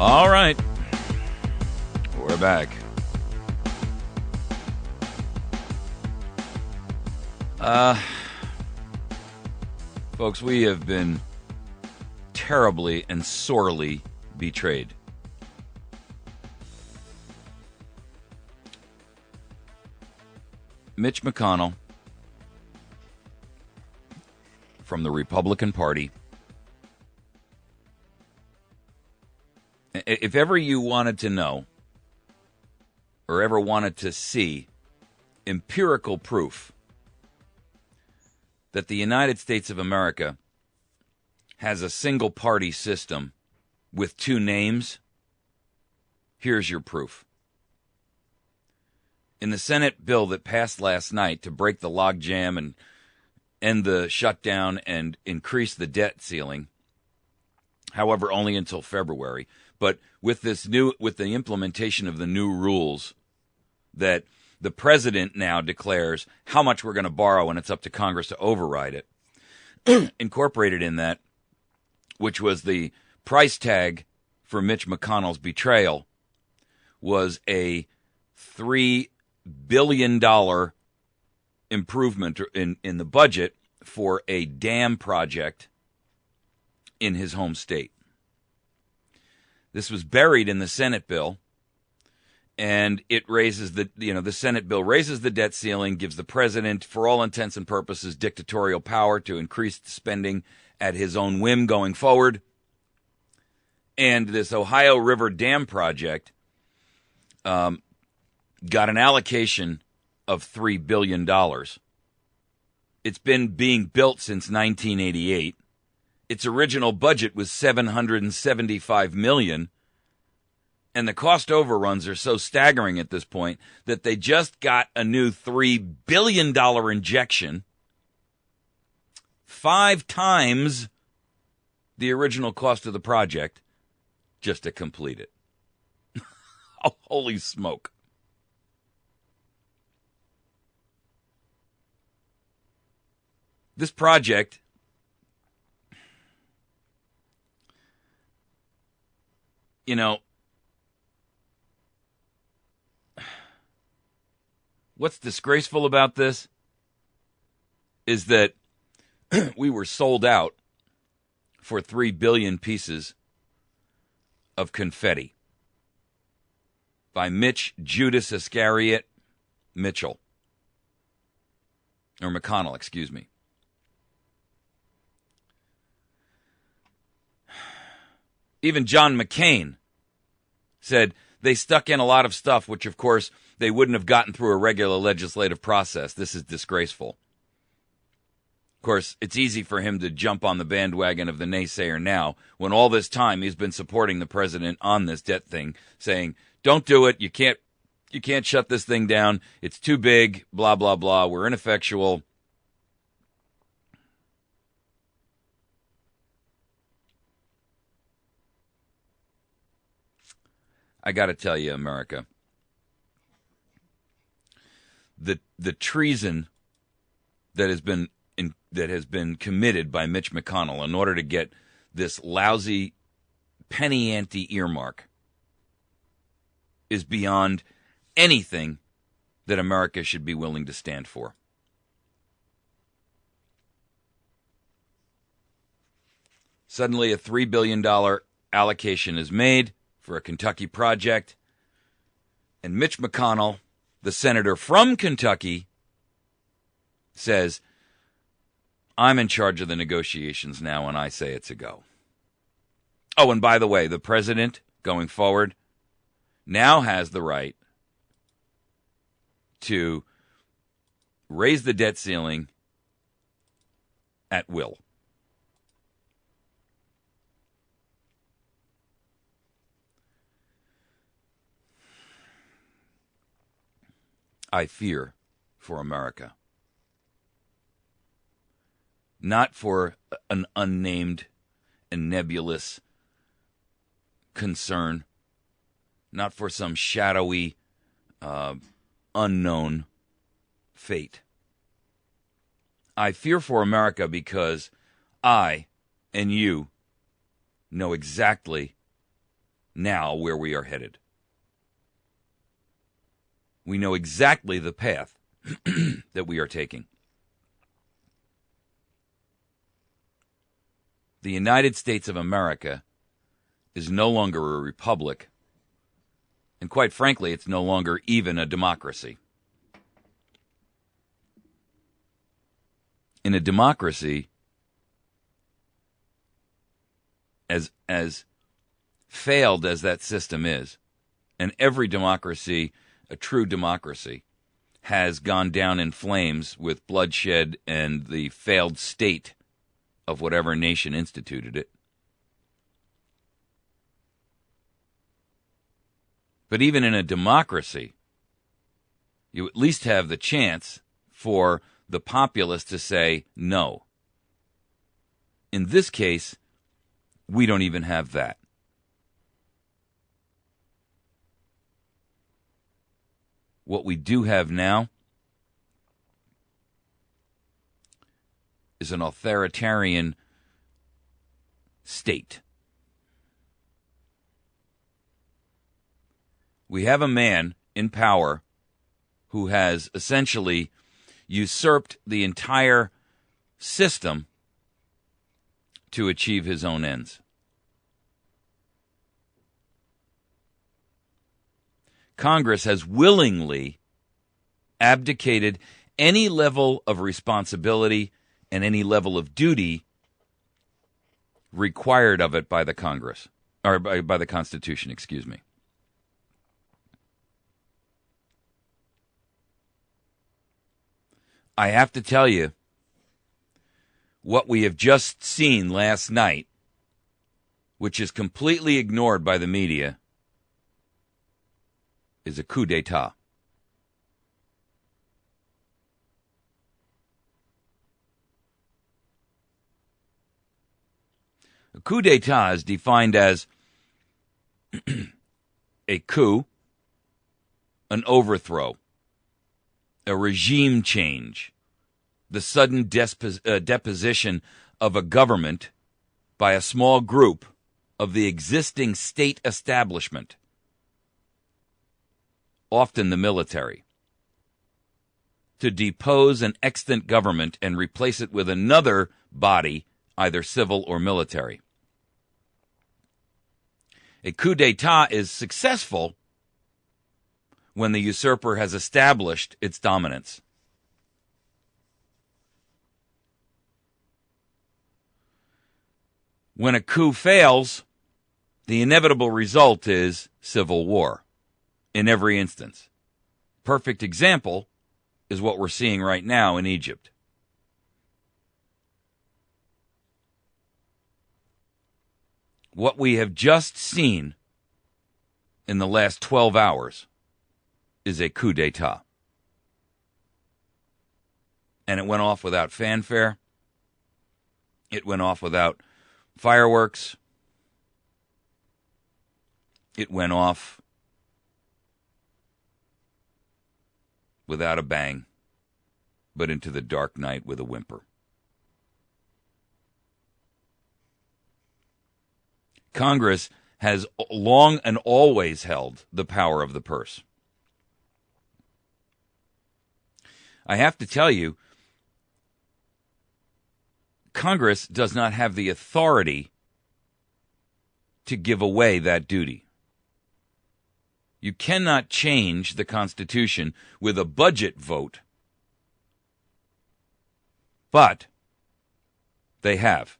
All right. We're back. Folks, we have been terribly and sorely betrayed. Mitch McConnell from the Republican Party. If ever you wanted to know or ever wanted to see empirical proof that the United States of America has a single-party system with two names, here's your proof. In the Senate bill that passed last night to break the logjam and end the shutdown and increase the debt ceiling, however, only until February, but with the implementation of the new rules that the president now declares how much we're going to borrow, and it's up to Congress to override it. Incorporated in that, which was the price tag for Mitch McConnell's betrayal, was a $3 billion improvement in the budget for a dam project in his home state. This was buried in the Senate bill. And it raises the Senate bill raises the debt ceiling, gives the president, for all intents and purposes, dictatorial power to increase spending at his own whim going forward. And this Ohio River Dam project got an allocation of $3 billion. It's been being built since 1988. Its original budget was $775 million. And the cost overruns are so staggering at this point that they just got a new $3 billion injection, 5 times the original cost of the project, just to complete it. Oh, holy smoke. This project, what's disgraceful about this is that we were sold out for 3 billion pieces of confetti by Mitch Judas Iscariot Mitchell. Or McConnell, excuse me. Even John McCain said they stuck in a lot of stuff, which, of course, they wouldn't have gotten through a regular legislative process. This is disgraceful. Of course, it's easy for him to jump on the bandwagon of the naysayer now, when all this time he's been supporting the president on this debt thing, saying, don't do it, you can't shut this thing down, it's too big, blah, blah, blah, we're ineffectual. I got to tell you, America, the treason that has been committed by Mitch McConnell in order to get this lousy penny ante earmark is beyond anything that America should be willing to stand for. Suddenly, a $3 billion allocation is made for a Kentucky project, and Mitch McConnell, the senator from Kentucky, says, I'm in charge of the negotiations now, and I say it's a go. Oh, and by the way, the president, going forward, now has the right to raise the debt ceiling at will. I fear for America. Not for an unnamed and nebulous concern, not for some shadowy, unknown fate. I fear for America because I and you know exactly now where we are headed. We know exactly the path that we are taking. The United States of America is no longer a republic, and quite frankly, it's no longer even a democracy. In a democracy, as failed as that system is, and every democracy, a true democracy, has gone down in flames with bloodshed and the failed state of whatever nation instituted it. But even in a democracy, you at least have the chance for the populace to say no. In this case, we don't even have that. What we do have now is an authoritarian state. We have a man in power who has essentially usurped the entire system to achieve his own ends. Congress has willingly abdicated any level of responsibility and any level of duty required of it by the Congress, or by the Constitution, excuse me. I have to tell you, what we have just seen last night, which is completely ignored by the media, is a coup d'etat. A coup d'etat is defined as a coup, an overthrow, a regime change, the sudden deposition of a government by a small group of the existing state establishment, often the military, to depose an extant government and replace it with another body, either civil or military. A coup d'etat is successful when the usurper has established its dominance. When a coup fails, the inevitable result is civil war in every instance. Perfect example is what we're seeing right now in Egypt. What we have just seen in the last 12 hours is a coup d'etat. And it went off without fanfare. It went off without fireworks. It went off without a bang, but into the dark night with a whimper. Congress has long and always held the power of the purse. I have to tell you, Congress does not have the authority to give away that duty. You cannot change the Constitution with a budget vote. But they have.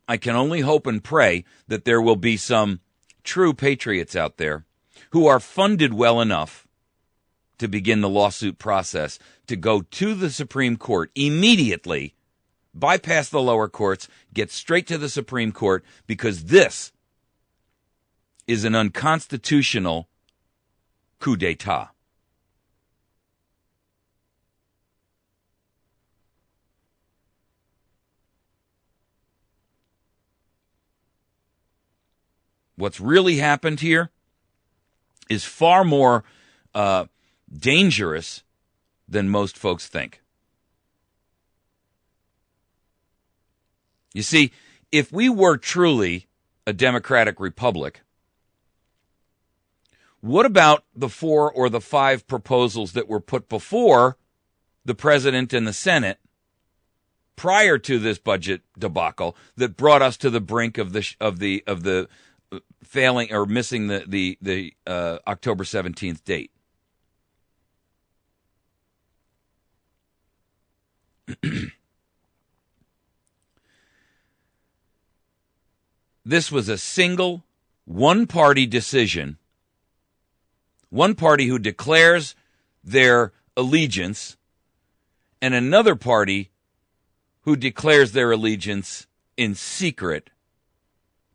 I can only hope and pray that there will be some true patriots out there who are funded well enough to begin the lawsuit process, to go to the Supreme Court immediately, bypass the lower courts, get straight to the Supreme Court, because this is an unconstitutional coup d'etat. What's really happened here is far more dangerous than most folks think. You see, if we were truly a democratic republic, what about the 4 or the 5 proposals that were put before the president and the Senate prior to this budget debacle that brought us to the brink of the failing or missing the October 17th date? This was a single, one-party decision, one party who declares their allegiance, and another party who declares their allegiance in secret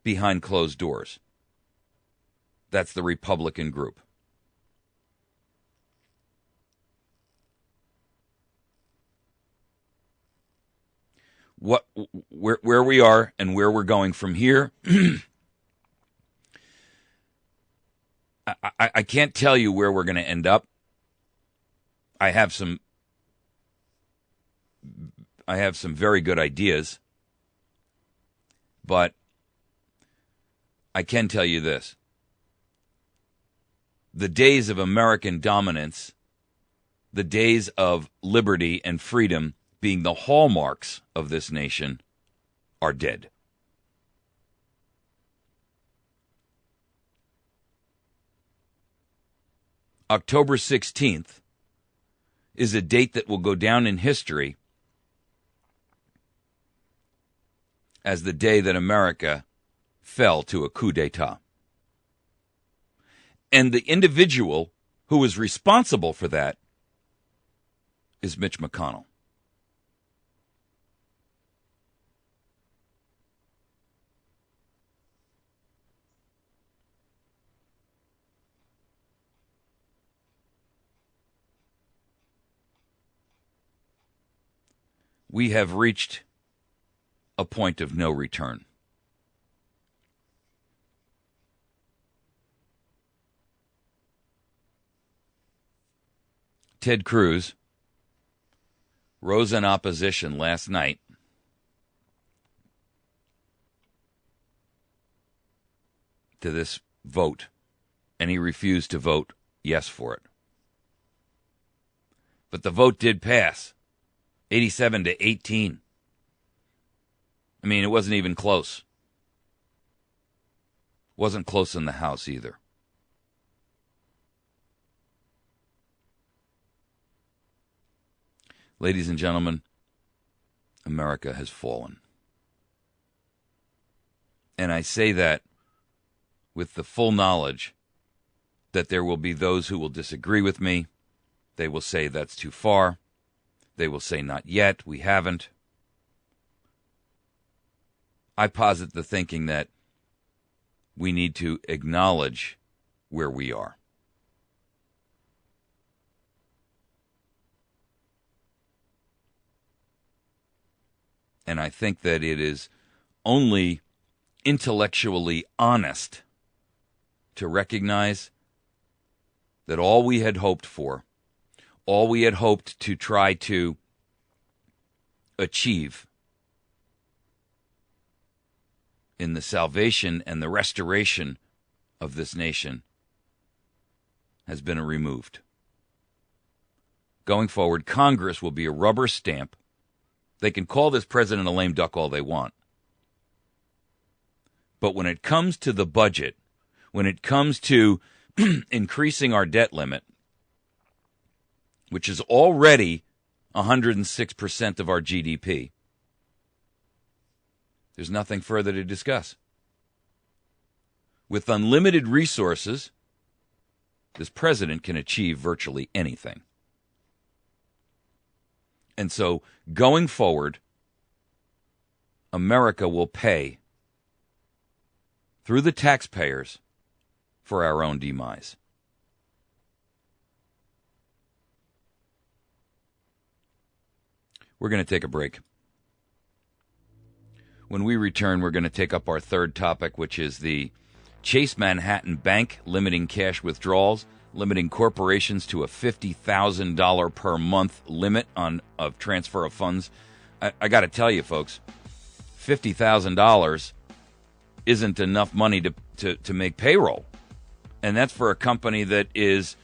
behind closed doors. That's the Republican group. Where we are and where we're going from here, I can't tell you where we're going to end up. I have some very good ideas, but I can tell you this. The days of American dominance, the days of liberty and freedom being the hallmarks of this nation, are dead. October 16th is a date that will go down in history as the day that America fell to a coup d'etat. And the individual who was responsible for that is Mitch McConnell. We have reached a point of no return. Ted Cruz rose in opposition last night to this vote, and he refused to vote yes for it. But the vote did pass, 87-18. I mean, it wasn't even close. Wasn't close in the House either. Ladies and gentlemen, America has fallen. And I say that with the full knowledge that there will be those who will disagree with me. They will say that's too far. They will say not yet, we haven't. I posit the thinking that we need to acknowledge where we are. And I think that it is only intellectually honest to recognize that all we had hoped for, all we had hoped to try to achieve in the salvation and the restoration of this nation has been removed. Going forward, Congress will be a rubber stamp. They can call this president a lame duck all they want. But when it comes to the budget, when it comes to increasing our debt limit, which is already 106% of our GDP, there's nothing further to discuss. With unlimited resources, this president can achieve virtually anything. And so, going forward, America will pay through the taxpayers for our own demise. We're going to take a break. When we return, we're going to take up our third topic, which is the Chase Manhattan Bank limiting cash withdrawals, limiting corporations to a $50,000 per month limit of transfer of funds. I got to tell you, folks, $50,000 isn't enough money to make payroll. And that's for a company that is,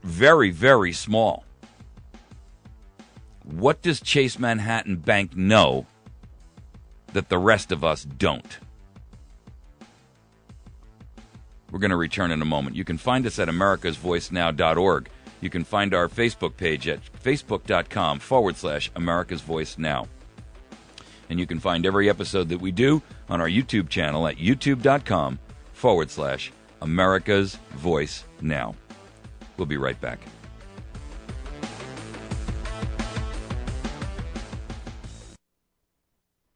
very, very small. What does Chase Manhattan Bank know that the rest of us don't? We're going to return in a moment. You can find us at americasvoicenow.org. You can find our Facebook page at facebook.com/americasvoicenow. And you can find every episode that we do on our YouTube channel at youtube.com/America's Voice Now. We'll be right back.